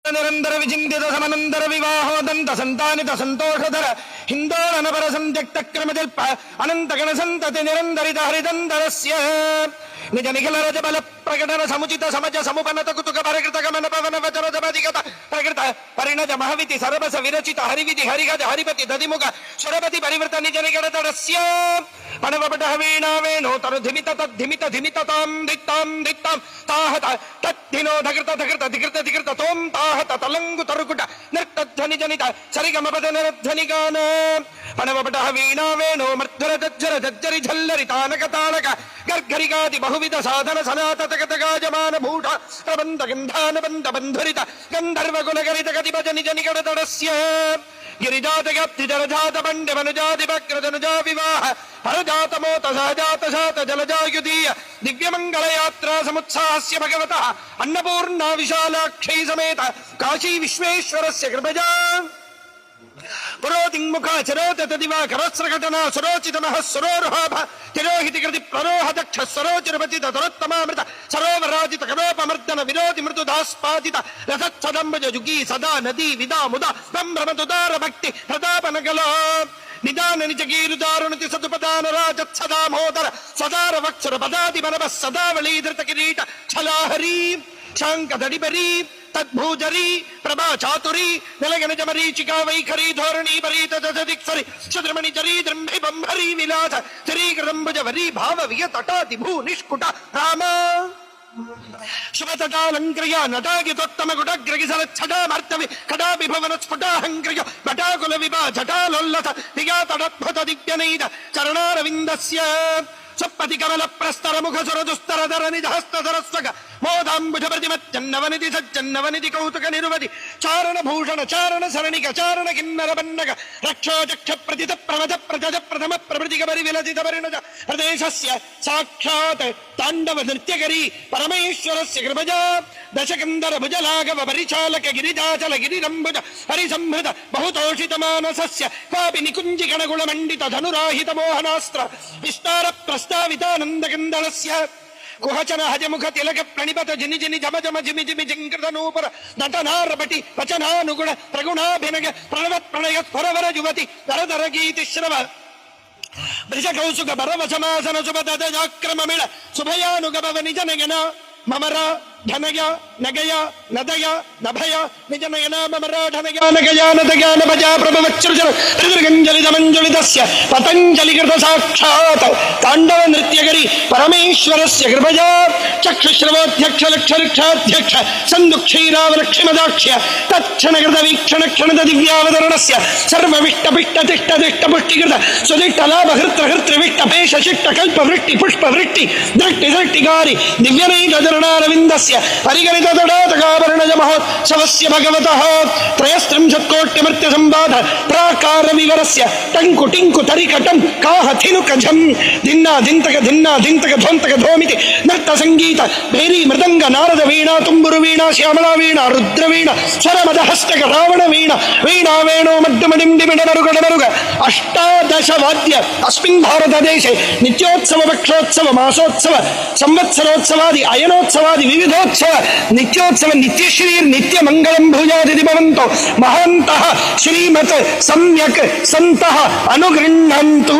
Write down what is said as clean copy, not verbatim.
నిరంతర విచిందిత సమనంతర వివాహోదంత సంతానిత సంతోషధర హిందోళనపర సంత్యక్త క్రమజల్ప అనంతగణ సంతతి నిరంతరిత హరిదంతరస్య నిజ నిఖిల రజబల ప్రకటన సముచిత సమజ సముపనత కుతుక పరికృత గమన పవన వచన జపదిగత ప్రకృత పరిణజ మహవితి సరబస విరచిత హరివిధి హరిగజ హరిపతి దదిముఖ సురపతి పరివృత నిజ నిగడతరస్య పణవపట వీణా వేణో తను ధిమిత తద్ధిమిత ధిమిత తాం దిత్తాం దిత్తాం తాహత తద్ధినో ధకృత ధకృత ధికృత ధికృత తోం తాహత తలంగు తరుగుట నృత్తధ్వని జనిత సరిగమపద నరధ్వని గాన పణవపట వీణా వేణో మర్ధర జజ్జర జజ్జరి ఝల్లరి తానక తాళక గర్గరిగాది బహువిధ సాధన సనాత తగతగాజమాన భూఢ ప్రబంధ గంధాన బంధ బంధురిత గంధర్వ గుణగరిత గతి భజ నిజ నికటతడస్య గిరిజాత గప్తి జలజాత బండి మనుజాతి భక్రజనుజా వివాహ పరజాత మోత సహజాత శాత జలజాయుదీయ దివ్యమంగళయాత్రా సముత్సాహస్య భగవత అన్నపూర్ణా విశాలాక్షై సమేత కాశీ విశ్వేశ్వరస్య కృపజా పురోతిముఖ చరోత దివాకరస్రఘటనా సురోచితమః సురోరుహాభ తిరోహితి కృతి ప్రరోహ దక్ష సరోచిరపతిత తరోత్తమామృత సరోవరాజిత కరోపమర్దన విరోధి మృదుదాస్పాదిత రథచ్చదంబజ జుగీ సదా నదీ విదా ముదా బ్రహ్మతుదార భక్తి ప్రతాపనగల నిదాన నిజగీరుదారుణతి సదుపదాన రాజత్సదామోదర సదార వక్షర పదాది మనవ సదావళీధృత కిరీట ఛలాహరీ శాంకదడిబరీ తద్భూజరీ ప్రభా చాతురీ నిలగనజ మరీచికా వైఖరీ ధోరణీ పరీత దిక్సరి శుద్రమణి జరీ ద్రంభి బంభరీ విలాస చరీకరంబుజ వరీ భావ వియతటాతి భూ నిష్కుట రామ శుభతటాలంక్రియ నటాగితోత్తమ గుడగ్రగిసలచ్చటామర్తవి కటాపి భవన స్ఫుటాహంక్రియ భటాకుల విభా జటాలోల్లత దిగాతడద్భుత దివ్యనైద చరణారవిందస్య సప్పతి కమల ప్రస్తర ముఖ సుర దుస్తర ధర నిజ హస్త సరస్వగ మోదాంబుజ ప్రతిమచ్చన్నవనిధి సజ్జన్నవనిధి కౌతుక నిరువది చారణ భూషణ చారణ సరణిక చారణ కిన్నర బన్నగ రక్షోచక్ష ప్రతిత ప్రమథ ప్రజ ప్రథమ ప్రభృతిక పరి విలసిత పరిణజ ప్రదేశస్య సాక్షాత్ తాండవ నృత్యకరీ పరమేశ్వరస్య కృపజా దశకందర భుజలాఘవ పరిచాలక గిరిజాచల గిరిరంభుజ హరిసంహృత బహుతోషిత మానసస్య కాపి నికుంజి గణగుణ మండిత ధనురాహిత మోహనాస్త్ర విస్తార ప్రస్తావితానందకందళస్య కుహచన హజముఖ తిలక ప్రణిపత జిని జిని జమ జమ జిమి జిమి జింకృత నూపుర నటనారపటి వచనానుగుణ ప్రగుణాభినగ ప్రణవత్ ప్రణయ స్వరవర యువతి దరదర గీతి శ్రవ భృజ కౌసుక భరవసమాసన శుభదజాక్రమమిళ శుభయానుగభవ నిజ నగన మమర ధనయ నగయ నదయ నభయ నిజ నయన మమర ధనయ నగయ నదయ నభజ ప్రభవచ్చృజన త్రిదుర్గంజలితమంజలితస్య పతంజలి కృత సాక్షాత్ తాండవ నృత్యకరి పరమేశ్వరస్య కృపజా చక్షుశ్రవోధ్యక్ష లక్షలక్షాధ్యక్ష సందుక్షైరావలక్ష్మదాక్ష్య తక్షణకృత వీక్షణ క్షణద దివ్యావతరణస్య సర్వవిష్టపిష్ట తిష్ట దిష్ట పుష్టికృత సుదిష్ట లాభ హృత్ర హృత్రవిష్ట పేష శిష్ట కల్ప వృష్టి పుష్ప వృష్టి దృష్టి దృష్టికారి దివ్యనైతరణారవిందస్య పరిగణిత తడాతకాభరణజ మహోత్సవస్య భగవతః త్రయస్త్రింశత్కోట్యమర్త్య సంబాధ ప్రాకార వివరస్య టంకు టింకు తరికటం కాహ థినుకజం ధిన్నా ధింతక ధిన్నా ధింతక ధ్వంతక ధోమితి నృత్త సంగీత భేరీ మృదంగ నారద వీణా తుంబురు వీణా శ్యామలా వీణ రుద్ర వీణ స్వరమద హస్తక రావణ వీణ వీణా వేణో మడ్డమడిండి మిడమరుగడమరుగ అష్టాదశ వాద్య అస్మిన్ భారతదేశే నిత్యోత్సవ పక్షోత్సవ మాసోత్సవ సంవత్సరోత్సవాది అయనోత్సవాది వివిధోత్సవ నిత్యోత్సవ నిత్యశ్రీ నిత్య మంగళం భూయాది భవంతో మహాంతః శ్రీమత్ సమ్యక్ సంతః అనుగృహ్ణంతు.